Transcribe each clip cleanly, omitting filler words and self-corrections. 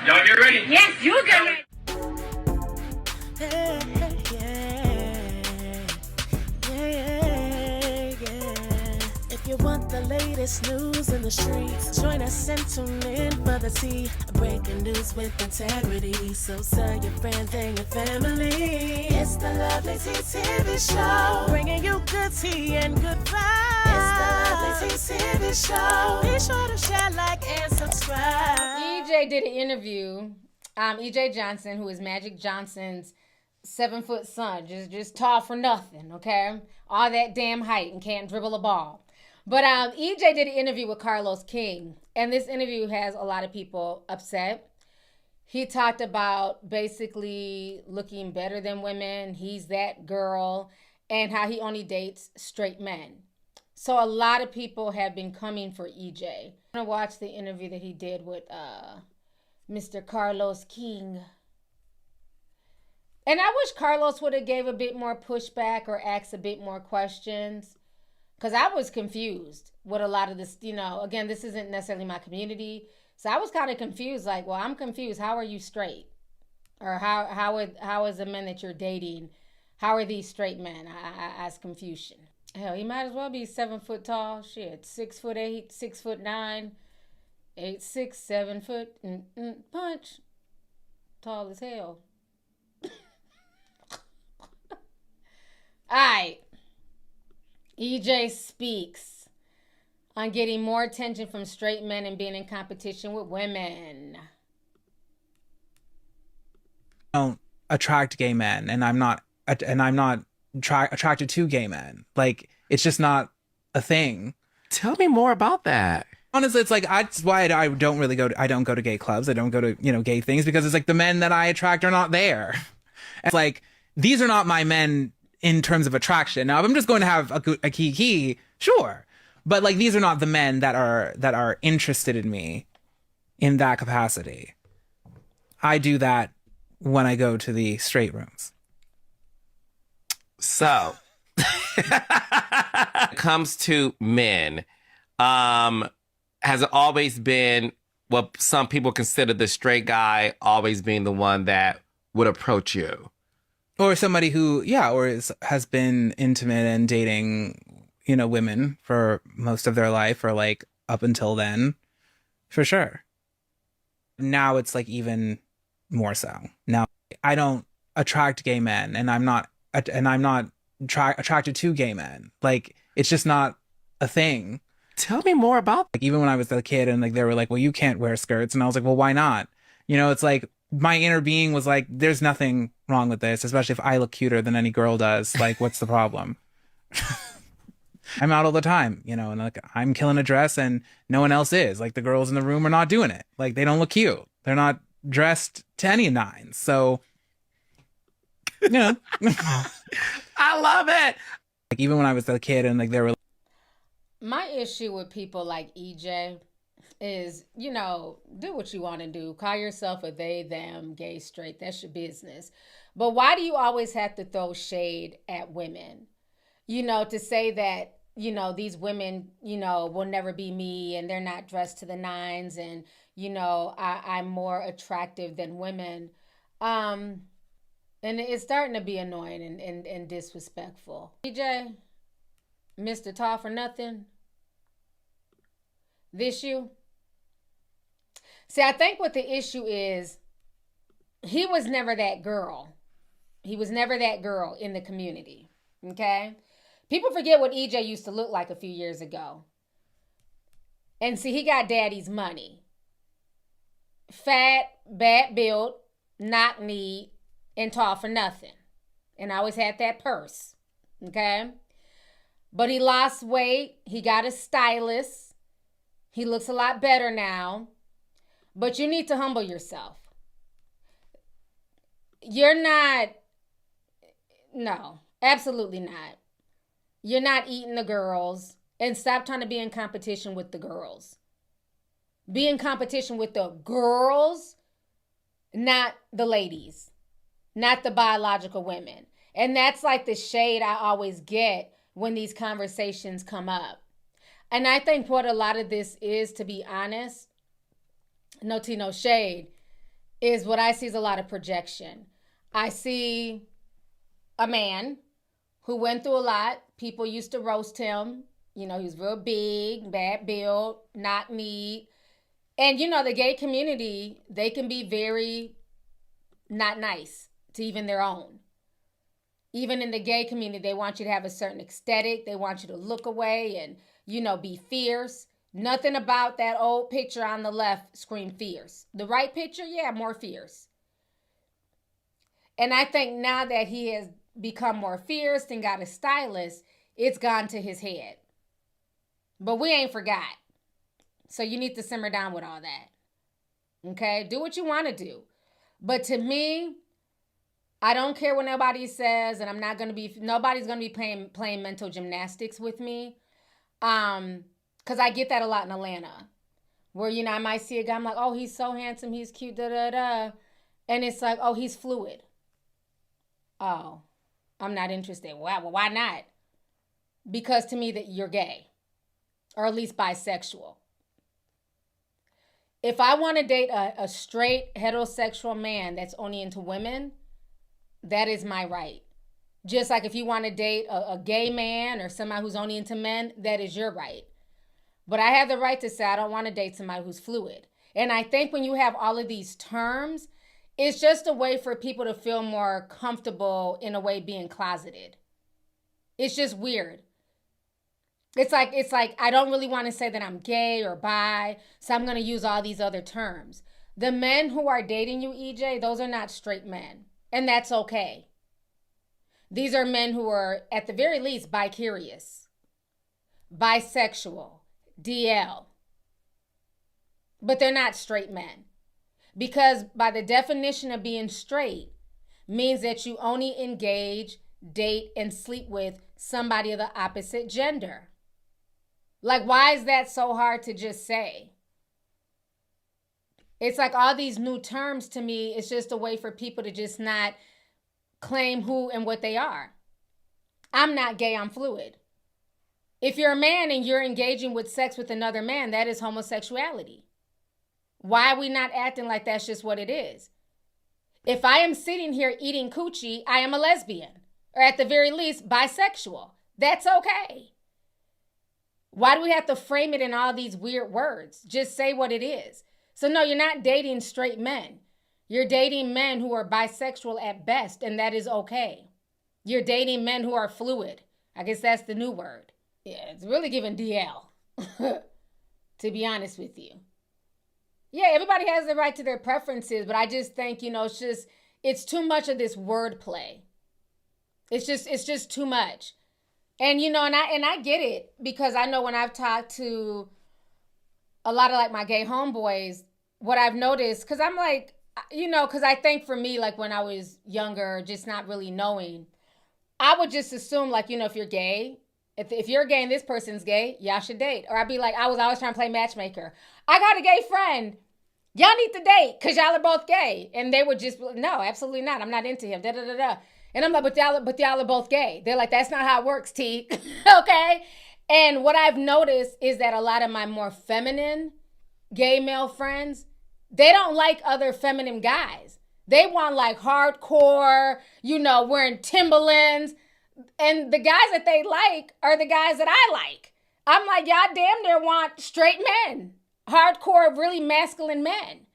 Y'all get ready? Yes, you get ready. If you want the latest news in the streets, join us and tune in for the tea. Breaking news with integrity. So tell your friends and your family. It's the Lovelyti TV show, bringing you good tea and good vibes. It's the Lovelyti TV show. Be sure to share, like, and subscribe. EJ did an interview. EJ Johnson, who is Magic Johnson's 7-foot son, just tall for nothing, okay? All that damn height and can't dribble a ball. But EJ did an interview with Carlos King, and this interview has a lot of people upset. He talked about basically looking better than women. He's that girl, and how he only dates straight men. So a lot of people have been coming for EJ. I'm gonna watch the interview that he did with Mr. Carlos King. And I wish Carlos would have gave a bit more pushback or asked a bit more questions. Because I was confused with a lot of this, again, this isn't necessarily my community. So I was kind of confused, like, well, I'm confused. How are you straight? Or how is the men that you're dating, how are these straight men? I ask confusion. Hell, he might as well be 7 foot tall. Shit, 6'8", 6'9", 8'6", 7 foot, punch. Tall as hell. All right. EJ speaks on getting more attention from straight men and being in competition with women. I don't attract gay men, and I'm not attracted to gay men. Like, it's just not a thing. Tell me more about that. Honestly, it's like that's why I don't go to gay clubs. I don't go to gay things, because it's like the men that I attract are not there. And it's like, these are not my men in terms of attraction. Now, if I'm just going to have a kiki, sure. But like, these are not the men that are interested in me in that capacity. I do that when I go to the straight rooms. So, it comes to men, has it always been what some people consider the straight guy always being the one that would approach you? Or somebody who, has been intimate and dating, women for most of their life, or like up until then, for sure. Now it's like even more so. Now I don't attract gay men, and I'm not attracted to gay men. Like, it's just not a thing. Tell me more about like, even when I was a kid, and like they were like, well, you can't wear skirts, and I was like, well, why not? It's like my inner being was like, there's nothing wrong with this, especially if I look cuter than any girl does. Like, what's the problem? I'm out all the time, and like, I'm killing a dress and no one else is. Like, the girls in the room are not doing it. Like, they don't look cute. They're not dressed to any nines. So, I love it. Like, even when I was a kid, and like they were. My issue with people like EJ is, do what you want to do. Call yourself a they, them, gay, straight. That's your business. But why do you always have to throw shade at women? To say that, these women, will never be me, and they're not dressed to the nines, and, I'm more attractive than women. And it's starting to be annoying and disrespectful. EJ, Mr. Tall for Nothing, this you? See, I think what the issue is, he was never that girl. He was never that girl in the community, okay? People forget what EJ used to look like a few years ago. And see, he got daddy's money. Fat, bad built, knock-kneed, and tall for nothing. And always had that purse, okay? But he lost weight. He got a stylist. He looks a lot better now. But you need to humble yourself. You're not, no, absolutely not. You're not eating the girls. And stop trying to be in competition with the girls. Be in competition with the girls, not the ladies, not the biological women. And that's like the shade I always get when these conversations come up. And I think what a lot of this is, to be honest, no tea, no shade, is what I see is a lot of projection. I see a man who went through a lot. People used to roast him. You know, he was real big, bad build, not neat. And, you know, the gay community, they can be very not nice to even their own. Even in the gay community, they want you to have a certain aesthetic. They want you to look away and, you know, be fierce. Nothing about that old picture on the left screamed fierce. The right picture, yeah, more fierce. And I think now that he has become more fierce and got a stylist, it's gone to his head. But we ain't forgot. So you need to simmer down with all that. Okay? Do what you want to do. But to me, I don't care what nobody says, and nobody's going to be playing mental gymnastics with me. Because I get that a lot in Atlanta. Where, you know, I might see a guy, I'm like, oh, he's so handsome, he's cute, da-da-da. And it's like, oh, he's fluid. Oh, I'm not interested. Well, why not? Because to me, that you're gay. Or at least bisexual. If I want to date a straight heterosexual man that's only into women, that is my right. Just like if you want to date a gay man or somebody who's only into men, that is your right. But I have the right to say I don't want to date somebody who's fluid. And I think when you have all of these terms, it's just a way for people to feel more comfortable in a way being closeted. It's just weird. It's like I don't really want to say that I'm gay or bi, so I'm going to use all these other terms. The men who are dating you, EJ, those are not straight men. And that's okay. These are men who are, at the very least, bi-curious, bisexual, DL. But they're not straight men. Because by the definition of being straight means that you only engage, date, and sleep with somebody of the opposite gender. Like, why is that so hard to just say? It's like all these new terms to me, it's just a way for people to just not claim who and what they are. I'm not gay, I'm fluid. If you're a man and you're engaging with sex with another man, that is homosexuality. Why are we not acting like that's just what it is? If I am sitting here eating coochie, I am a lesbian. Or at the very least, bisexual. That's okay. Why do we have to frame it in all these weird words? Just say what it is. So no, you're not dating straight men. You're dating men who are bisexual at best, and that is okay. You're dating men who are fluid. I guess that's the new word. Yeah, it's really giving DL, to be honest with you. Yeah, everybody has the right to their preferences, but I just think, you know, it's too much of this wordplay. It's just too much. And, you know, and I get it, because I know when I've talked to a lot of like my gay homeboys, what I've noticed, because I'm like, you know, because I think for me, like when I was younger, just not really knowing, I would just assume like, you know, if you're gay, if you're gay and this person's gay, y'all should date. Or I'd be like, I was always trying to play matchmaker. I got a gay friend. Y'all need to date because y'all are both gay. And they would just, no, absolutely not. I'm not into him. Da da da da. And I'm like, but y'all are both gay. They're like, that's not how it works, T. Okay? And what I've noticed is that a lot of my more feminine gay male friends, they don't like other feminine guys. They want like hardcore, you know, wearing Timberlands. And the guys that they like are the guys that I like. I'm like, y'all damn near want straight men. Hardcore, really masculine men.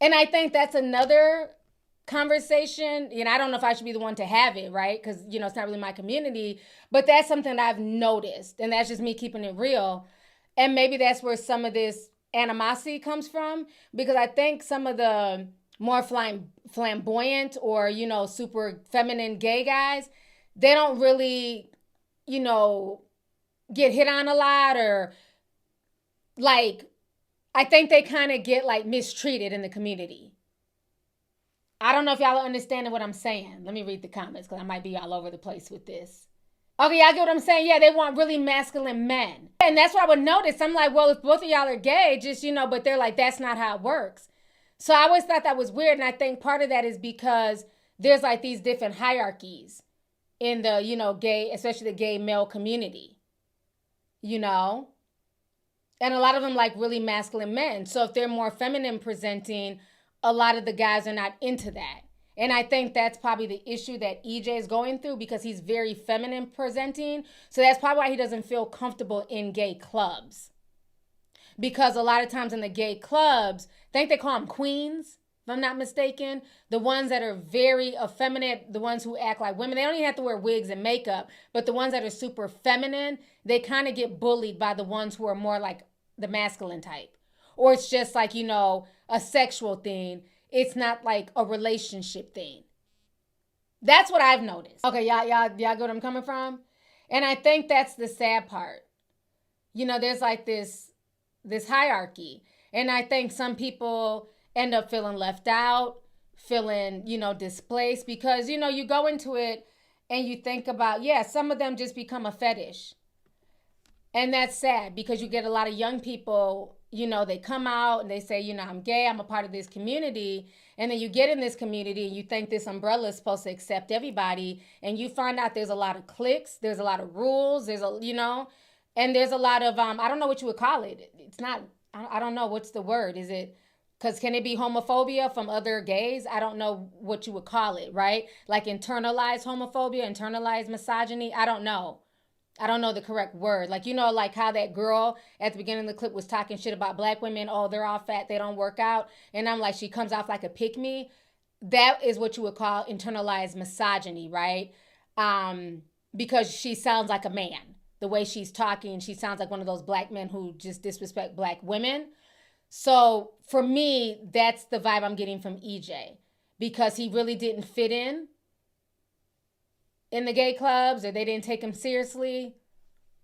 And I think that's another conversation. You know, I don't know if I should be the one to have it, right? Because, you know, it's not really my community. But that's something that I've noticed. And that's just me keeping it real. And maybe that's where some of this animosity comes from. Because I think some of the more flamboyant or, you know, super feminine gay guys, they don't really, you know, get hit on a lot, or like, I think they kind of get like mistreated in the community. I don't know if y'all are understanding what I'm saying. Let me read the comments because I might be all over the place with this. Okay, y'all get what I'm saying? Yeah, they want really masculine men. And that's what I would notice. I'm like, well, if both of y'all are gay, just, you know, but they're like, that's not how it works. So I always thought that was weird. And I think part of that is because there's like these different hierarchies in the, you know, gay, especially the gay male community, you know? And a lot of them like really masculine men. So if they're more feminine presenting, a lot of the guys are not into that. And I think that's probably the issue that EJ is going through, because he's very feminine presenting. So that's probably why he doesn't feel comfortable in gay clubs. Because a lot of times in the gay clubs, I think they call them queens, if I'm not mistaken. The ones that are very effeminate, the ones who act like women, they don't even have to wear wigs and makeup. But the ones that are super feminine, they kind of get bullied by the ones who are more like the masculine type. Or it's just like, a sexual thing. It's not like a relationship thing. That's what I've noticed. Okay, y'all get what I'm coming from? And I think that's the sad part. There's like this hierarchy. And I think some people end up feeling left out, feeling, displaced, because, you go into it and you think about, some of them just become a fetish. And that's sad, because you get a lot of young people, they come out and they say, I'm gay, I'm a part of this community. And then you get in this community and you think this umbrella is supposed to accept everybody. And you find out there's a lot of cliques, there's a lot of rules, and there's a lot of, I don't know what you would call it. It's not, I don't know, what's the word? Is it, because can it be homophobia from other gays? I don't know what you would call it, right? Like internalized homophobia, internalized misogyny. I don't know the correct word. Like, like how that girl at the beginning of the clip was talking shit about black women. Oh, they're all fat, they don't work out. And I'm like, she comes off like a pick-me. That is what you would call internalized misogyny, right? Because she sounds like a man. The way she's talking, she sounds like one of those black men who just disrespect black women. So for me, that's the vibe I'm getting from EJ, because he really didn't fit in the gay clubs, or they didn't take him seriously.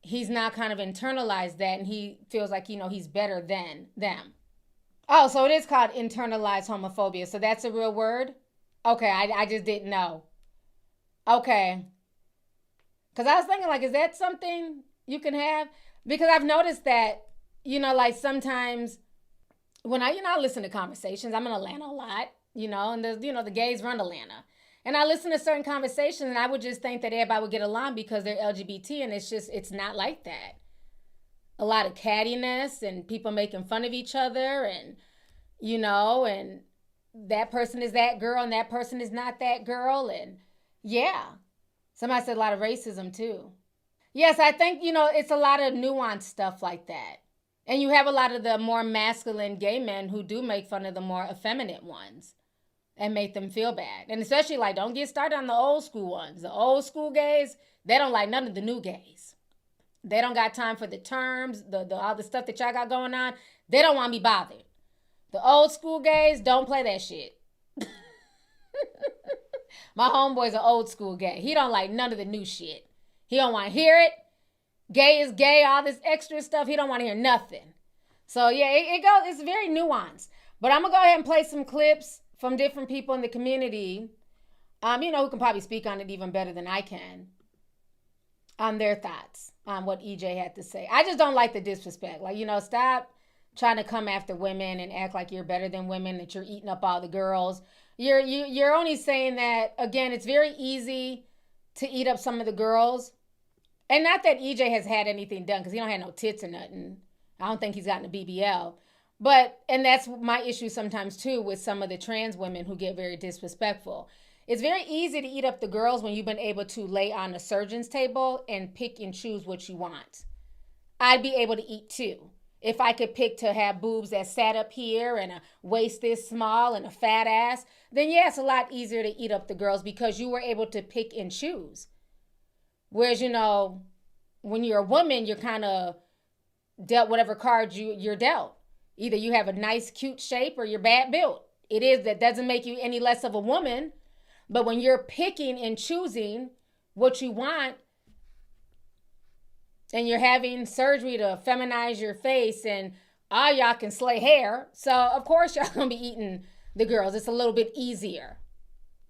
He's now kind of internalized that, and he feels like, he's better than them. Oh, so it is called internalized homophobia. So that's a real word? Okay, I just didn't know. Okay. Because I was thinking, like, is that something you can have? Because I've noticed that, like sometimes when I listen to conversations, I'm in Atlanta a lot, and there's, the gays run Atlanta. And I listen to certain conversations and I would just think that everybody would get along because they're LGBT, and it's not like that. A lot of cattiness and people making fun of each other, and, and that person is that girl and that person is not that girl. And yeah, somebody said a lot of racism too. Yes, I think, it's a lot of nuanced stuff like that. And you have a lot of the more masculine gay men who do make fun of the more effeminate ones and make them feel bad. And especially, like, don't get started on the old school ones. The old school gays, they don't like none of the new gays. They don't got time for the terms, all the stuff that y'all got going on. They don't want to be bothered. The old school gays don't play that shit. My homeboy's an old school gay. He don't like none of the new shit. He don't want to hear it. Gay is gay, all this extra stuff. He don't want to hear nothing. So yeah, it's very nuanced. But I'm going to go ahead and play some clips from different people in the community, who can probably speak on it even better than I can, on their thoughts on what EJ had to say. I just don't like the disrespect. Like, stop trying to come after women and act like you're better than women, that you're eating up all the girls. You're only saying that, again, it's very easy to eat up some of the girls. And not that EJ has had anything done, because he don't have no tits or nothing. I don't think he's gotten a BBL. And that's my issue sometimes too with some of the trans women who get very disrespectful. It's very easy to eat up the girls when you've been able to lay on a surgeon's table and pick and choose what you want. I'd be able to eat too. If I could pick to have boobs that sat up here and a waist this small and a fat ass, then yeah, it's a lot easier to eat up the girls because you were able to pick and choose. Whereas, when you're a woman, you're kind of dealt whatever cards you're dealt. Either you have a nice, cute shape or you're bad built. That doesn't make you any less of a woman. But when you're picking and choosing what you want, and you're having surgery to feminize your face, and all y'all can slay hair, so of course y'all gonna be eating the girls. It's a little bit easier.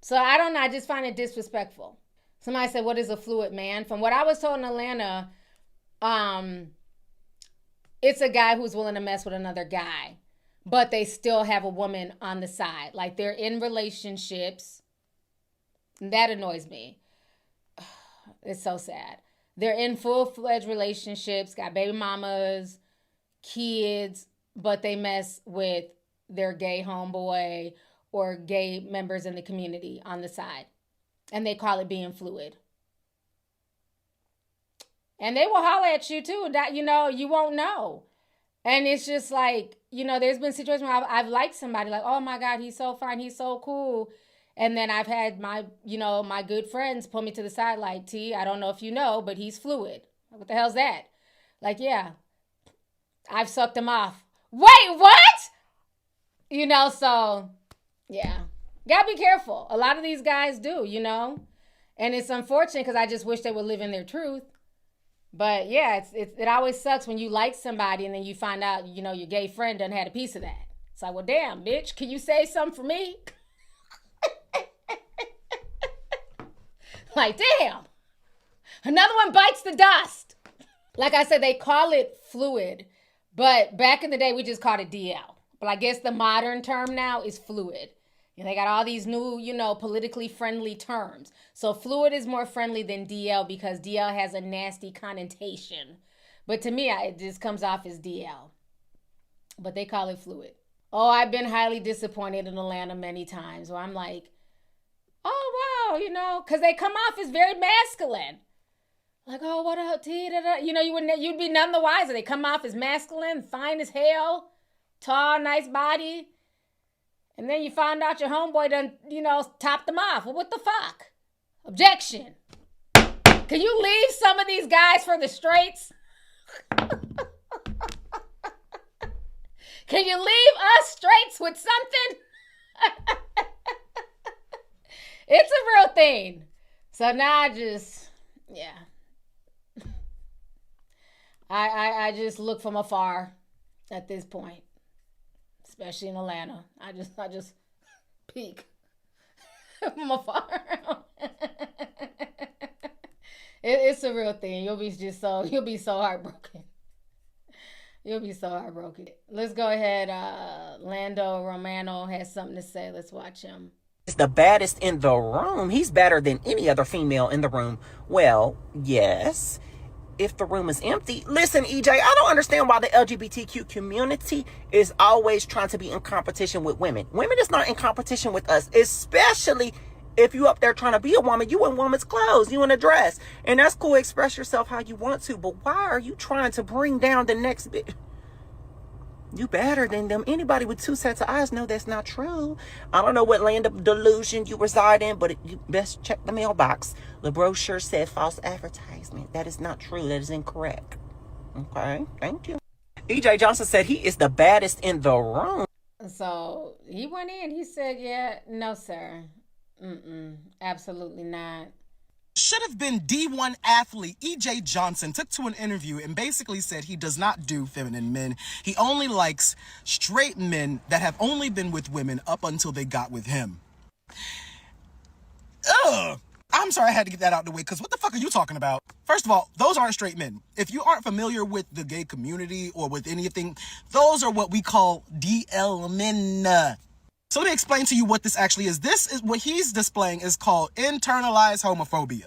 So I don't know, I just find it disrespectful. Somebody said, what is a fluid man? From what I was told in Atlanta, it's a guy who's willing to mess with another guy, but they still have a woman on the side. Like, they're in relationships. That annoys me. It's so sad. They're in full-fledged relationships, got baby mamas, kids, but they mess with their gay homeboy or gay members in the community on the side. And they call it being fluid. And they will holler at you too, that, you know, you won't know. And it's just like, you know, there's been situations where I've liked somebody like, oh my God, he's so fine, he's so cool. And then I've had my, you know, my good friends pull me to the side like, T, I don't know if you know, but he's fluid. What the hell's that? Like, yeah, I've sucked him off. Wait, what? You know, so yeah, gotta be careful. A lot of these guys do, you know, and it's unfortunate because I just wish they would live in their truth. But yeah, it always sucks when you like somebody and then you find out, you know, your gay friend done had a piece of that. It's like, well, damn, bitch, can you say something for me? Like, damn, another one bites the dust. Like I said, they call it fluid, but back in the day, we just called it DL. But I guess the modern term now is fluid. And they got all these new, you know, politically friendly terms. So fluid is more friendly than DL because DL has a nasty connotation. But to me, it just comes off as DL. But they call it fluid. Oh, I've been highly disappointed in Atlanta many times where I'm like, oh, wow, you know, because they come off as very masculine. Like, oh, what up, T? You know, you'd be none the wiser. They come off as masculine, fine as hell, tall, nice body. And then you find out your homeboy done, you know, topped them off. Well, what the fuck? Objection. Can you leave some of these guys for the straights? Can you leave us straights with something? It's a real thing. So now I just, yeah. I just look from afar at this point. Especially in Atlanta. I just peek from afar. It's a real thing. You'll be so heartbroken. You'll be so heartbroken. Let's go ahead. Landon Romano has something to say. Let's watch him. Is the baddest in the room. He's better than any other female in the room. Well, yes. If the room is empty. Listen, EJ, I don't understand why the LGBTQ community is always trying to be in competition with women. Women is not in competition with us, especially if you up there trying to be a woman. You in woman's clothes, you in a dress. And that's cool, express yourself how you want to. But why are you trying to bring down the next bit? You better than them. Anybody with two sets of eyes know that's not true. I don't know what land of delusion you reside in, but you best check the mailbox. The brochure said false advertisement. That is not true. That is incorrect. Okay, thank you. EJ Johnson said he is the baddest in the room. So he went in. He said, yeah, no, sir. Absolutely not. Should have been D1 athlete EJ Johnson took to an interview and basically said he does not do feminine men. He only likes straight men that have only been with women up until they got with him. I'm sorry I had to get that out of the way, because what the fuck are you talking about? First of all, those aren't straight men. If you aren't familiar with the gay community or with anything, those are what we call DL men. So let me explain to you what this actually is. This is what he's displaying is called internalized homophobia.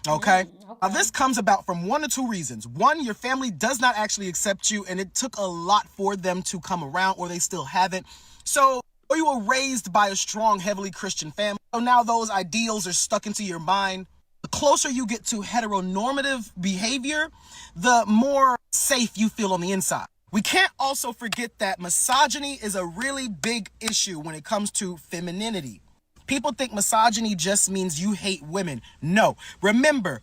Okay? Now this comes about from one or two reasons. One, your family does not actually accept you, and it took a lot for them to come around, or they still haven't. So, or you were raised by a strong, heavily Christian family. So now those ideals are stuck into your mind. The closer you get to heteronormative behavior, the more safe you feel on the inside. We can't also forget that misogyny is a really big issue when it comes to femininity. People think misogyny just means you hate women. No. Remember,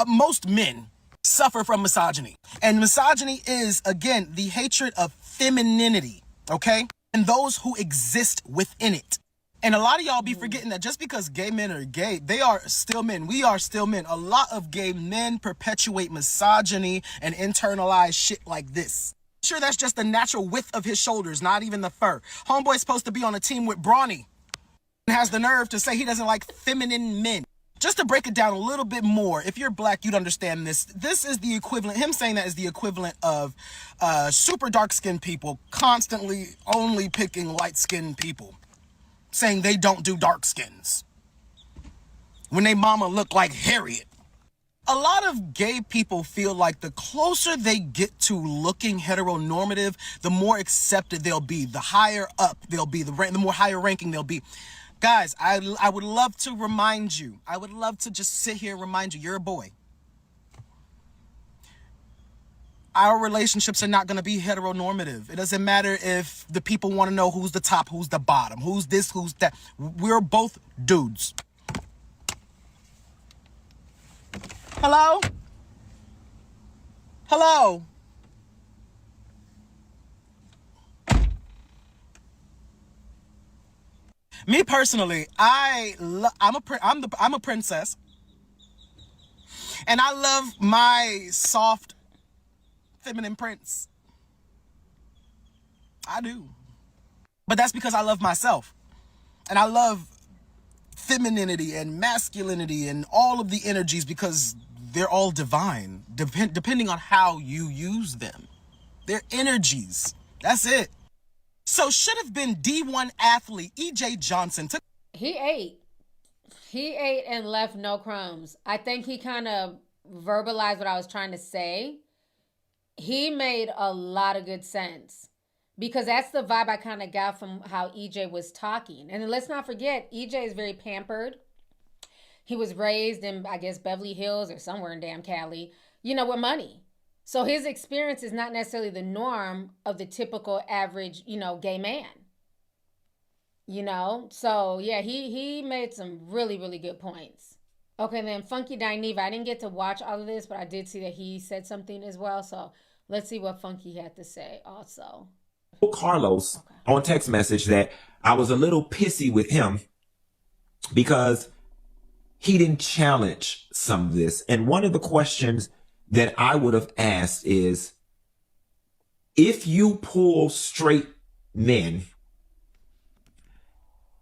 most men suffer from misogyny. And misogyny is, again, the hatred of femininity, okay? And those who exist within it. And a lot of y'all be forgetting that just because gay men are gay, they are still men. We are still men. A lot of gay men perpetuate misogyny and internalize shit like this. Sure, that's just the natural width of his shoulders, not even the fur. Homeboy's supposed to be on a team with Brawny and has the nerve to say he doesn't like feminine men. Just to break it down a little bit more, if you're black, you'd understand this. This is the equivalent, him saying that is the equivalent of super dark-skinned people constantly only picking light-skinned people, saying they don't do dark skins when they mama look like Harriet. A lot of gay people feel like the closer they get to looking heteronormative, the more accepted they'll be, the higher up they'll be, the more higher ranking they'll be. Guys, I would love to remind you. I would love to just sit here and remind you, you're a boy. Our relationships are not going to be heteronormative. It doesn't matter if the people want to know who's the top, who's the bottom, who's this, who's that. We're both dudes. Hello? Hello? Me personally, I'm a princess, and I love my soft, feminine prince. I do, but that's because I love myself, and I love femininity and masculinity and all of the energies because they're all divine, depending on how you use them. They're energies. That's it. So should have been D1 athlete EJ Johnson. He ate and left no crumbs. I think he kind of verbalized what I was trying to say. He made a lot of good sense because that's the vibe I kind of got from how EJ was talking. And let's not forget, EJ is very pampered. He was raised in, I guess, Beverly Hills or somewhere in damn Cali, with money. So his experience is not necessarily the norm of the typical average, gay man. So yeah, he made some really, really good points. Okay, then Funky Dineva. I didn't get to watch all of this, but I did see that he said something as well. So let's see what Funky had to say also. Carlos on text message that I was a little pissy with him because he didn't challenge some of this. And one of the questions that I would have asked is, if you pull straight men,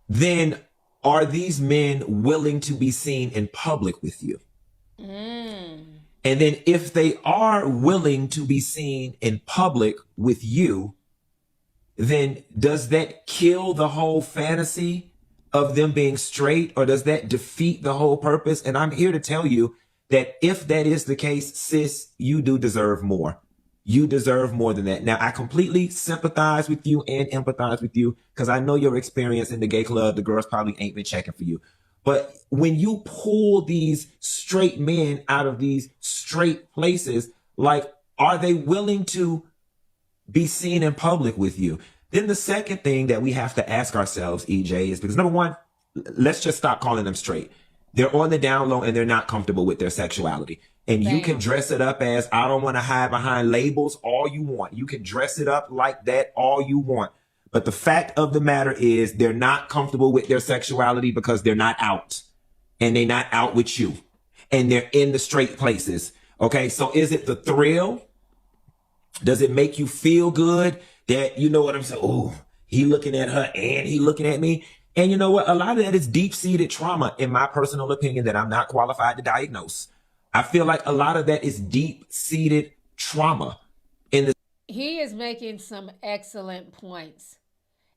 then are these men willing to be seen in public with you? And then if they are willing to be seen in public with you, then does that kill the whole fantasy of them being straight, or does that defeat the whole purpose? And I'm here to tell you that if that is the case, sis, you do deserve more. You deserve more than that. Now, I completely sympathize with you and empathize with you because I know your experience in the gay club. The girls probably ain't been checking for you. But when you pull these straight men out of these straight places, like, are they willing to be seen in public with you? Then the second thing that we have to ask ourselves, EJ, is because number one, let's just stop calling them straight. They're on the down low and they're not comfortable with their sexuality. And you can dress it up as, I don't want to hide behind labels, all you want. You can dress it up like that all you want. But the fact of the matter is they're not comfortable with their sexuality because they're not out. And they're not out with you. And they're in the straight places. Okay, so is it the thrill? Does it make you feel good that, you know what I'm saying? Oh, he looking at her and he looking at me. And you know what? A lot of that is deep-seated trauma, in my personal opinion, that I'm not qualified to diagnose. I feel like a lot of that is deep-seated trauma. He is making some excellent points.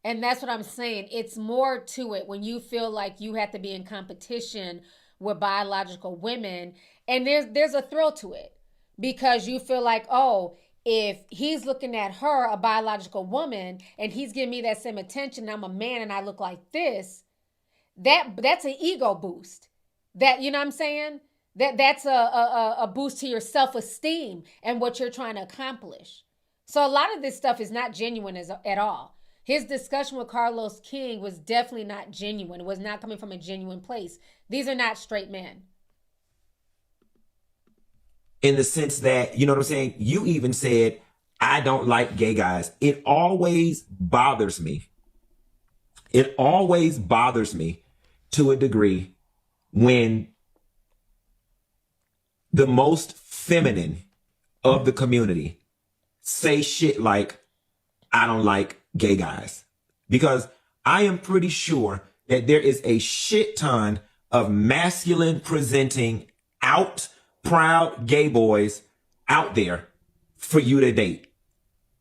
And that's what I'm saying. It's more to it when you feel like you have to be in competition with biological women. And there's a thrill to it because you feel like, oh, if he's looking at her, a biological woman, and he's giving me that same attention, I'm a man and I look like this, that's an ego boost. That, you know what I'm saying? That's a boost to your self-esteem and what you're trying to accomplish. So a lot of this stuff is not genuine at all. His discussion with Carlos King was definitely not genuine. It was not coming from a genuine place. These are not straight men. In the sense that, you know what I'm saying? You even said, I don't like gay guys. It always bothers me. It always bothers me to a degree when the most feminine of the community say shit like, I don't like gay guys. Because I am pretty sure that there is a shit ton of masculine presenting out proud gay boys out there for you to date.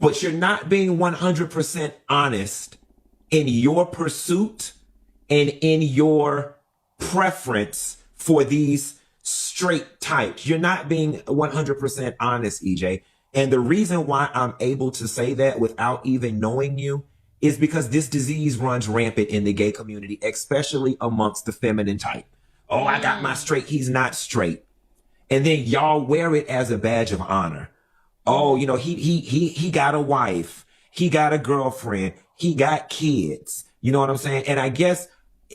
But you're not being 100% honest in your pursuit and in your preference for these straight types. You're not being 100% honest, EJ. And the reason why I'm able to say that without even knowing you is because this disease runs rampant in the gay community, especially amongst the feminine type. Oh, I got my straight. He's not straight. And then y'all wear it as a badge of honor. Oh, you know, he got a wife. He got a girlfriend. He got kids. You know what I'm saying? And I guess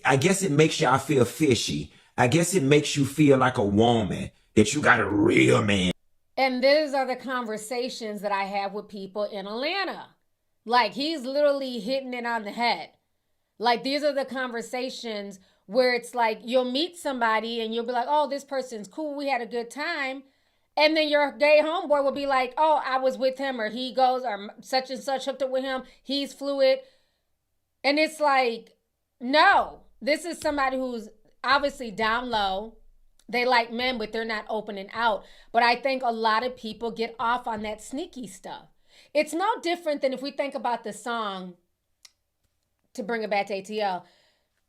it makes y'all feel fishy. I guess it makes you feel like a woman, that you got a real man. And these are the conversations that I have with people in Atlanta. Like, he's literally hitting it on the head. Like, these are the conversations where it's like, you'll meet somebody and you'll be like, oh, this person's cool. We had a good time. And then your gay homeboy will be like, oh, I was with him, or he goes, or such and such hooked up with him. He's fluid. And it's like, no, this is somebody who's obviously down low. They like men, but they're not opening out. But I think a lot of people get off on that sneaky stuff. It's no different than if we think about the song, to bring it back to ATL,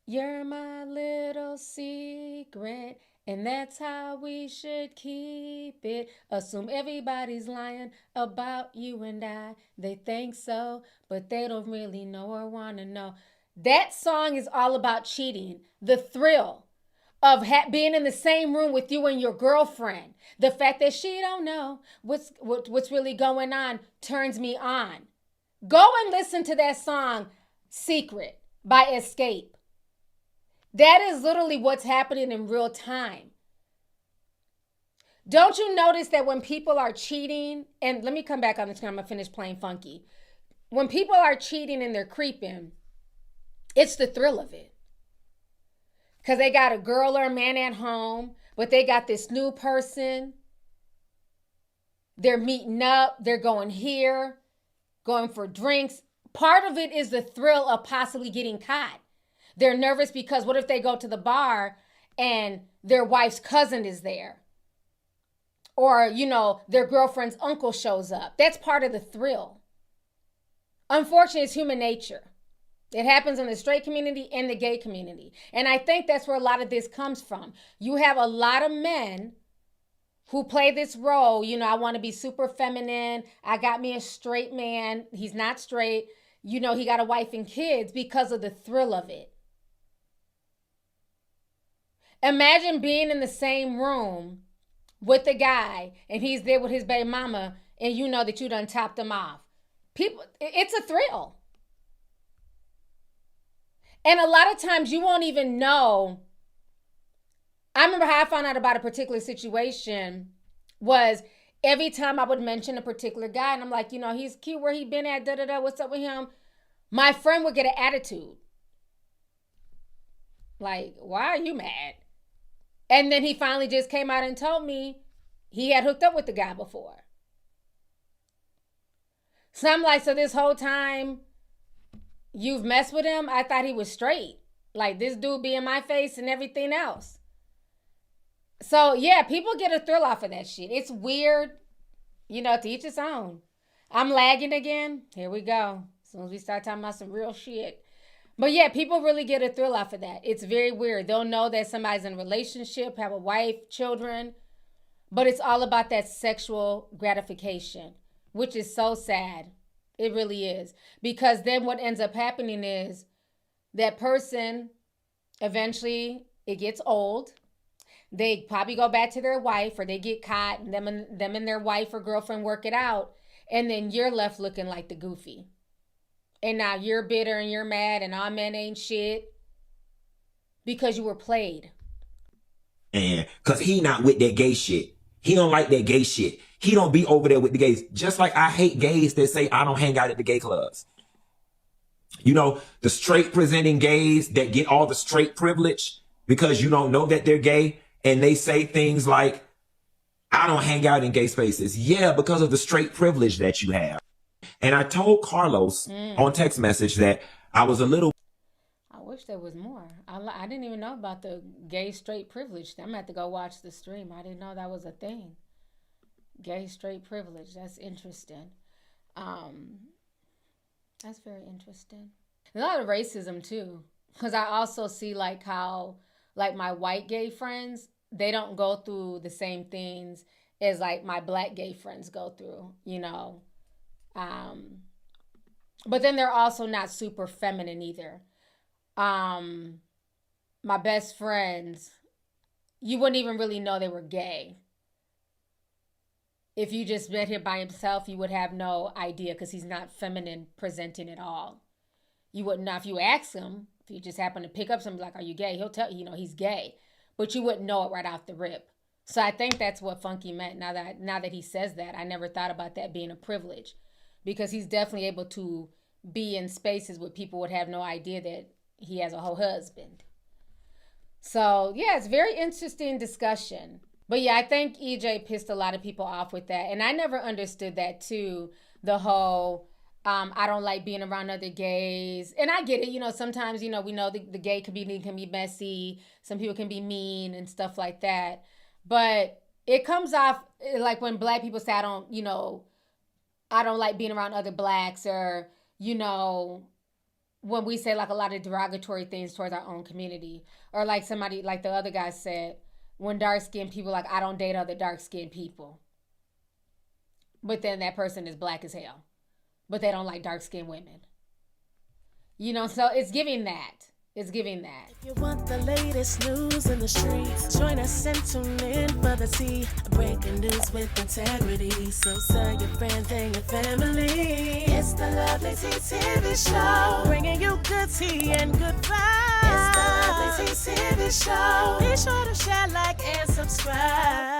you're my little secret, and that's how we should keep it. Assume everybody's lying about you and I. They think so, but they don't really know or want to know. That song is all about cheating. The thrill of being in the same room with you and your girlfriend. The fact that she don't know what's really going on turns me on. Go and listen to that song, Secret by Escape. That is literally what's happening in real time. Don't you notice that when people are cheating, and let me come back on this, I'm going to finish playing funky. When people are cheating and they're creeping, it's the thrill of it. Because they got a girl or a man at home, but they got this new person. They're meeting up. They're going here, going for drinks. Part of it is the thrill of possibly getting caught. They're nervous because what if they go to the bar and their wife's cousin is there? Or, you know, their girlfriend's uncle shows up. That's part of the thrill. Unfortunately, it's human nature. It happens in the straight community and the gay community. And I think that's where a lot of this comes from. You have a lot of men who play this role. You know, I want to be super feminine. I got me a straight man. He's not straight. You know, he got a wife and kids because of the thrill of it. Imagine being in the same room with the guy and he's there with his baby mama and you know that you done topped him off. People, it's a thrill. And a lot of times you won't even know. I remember how I found out about a particular situation was every time I would mention a particular guy and I'm like, you know, he's cute, where he been at, da-da-da, what's up with him? My friend would get an attitude. Like, why are you mad? And then he finally just came out and told me he had hooked up with the guy before. So I'm like, so this whole time you've messed with him? I thought he was straight. Like, this dude be in my face and everything else. So yeah, people get a thrill off of that shit. It's weird, you know, to each its own. I'm lagging again. Here we go. As soon as we start talking about some real shit. But yeah, people really get a thrill off of that. It's very weird. They'll know that somebody's in a relationship, have a wife, children, but it's all about that sexual gratification, which is so sad. It really is. Because then what ends up happening is that person, eventually it gets old. They probably go back to their wife or they get caught and them and their wife or girlfriend work it out. And then you're left looking like the goofy. And now you're bitter and you're mad and all men ain't shit because you were played. And cause he not with that gay shit. He don't like that gay shit. He don't be over there with the gays. Just like I hate gays that say I don't hang out at the gay clubs. You know, the straight presenting gays that get all the straight privilege because you don't know that they're gay. And they say things like, I don't hang out in gay spaces. Yeah, because of the straight privilege that you have. And I told Carlos on text message that I was a little. I wish there was more. I didn't even know about the gay straight privilege. I'm going to have to go watch the stream. I didn't know that was a thing. Gay straight privilege. That's interesting. That's very interesting. There's a lot of racism too. Because I also see like how like my white gay friends, they don't go through the same things as like my black gay friends go through, you know. But then they're also not super feminine either. My best friends, you wouldn't even really know they were gay. If you just met him by himself, you would have no idea because he's not feminine presenting at all. You wouldn't know if you ask him, if you just happen to pick up something like, are you gay? He'll tell you, you know, he's gay. But you wouldn't know it right off the rip. So I think that's what Funky meant. Now that he says that, I never thought about that being a privilege. Because he's definitely able to be in spaces where people would have no idea that he has a whole husband. So, yeah, it's a very interesting discussion. But, yeah, I think EJ pissed a lot of people off with that. And I never understood that, too, the whole, I don't like being around other gays. And I get it. You know, sometimes, you know, we know the gay community can be messy. Some people can be mean and stuff like that. But it comes off like when black people say, I don't like being around other blacks, or, you know, when we say like a lot of derogatory things towards our own community, or like somebody, like the other guy said, when dark-skinned people, like, I don't date other dark-skinned people. But then that person is black as hell. But they don't like dark-skinned women. You know, so it's giving that. It's giving that. If you want the latest news in the streets, join us and tune in for the tea. Breaking news with integrity. So tell your friends and your family. It's the Lovelyti TV show, bringing you good tea and good vibes. It's the Lovelyti TV show. Be sure to share, like, and subscribe.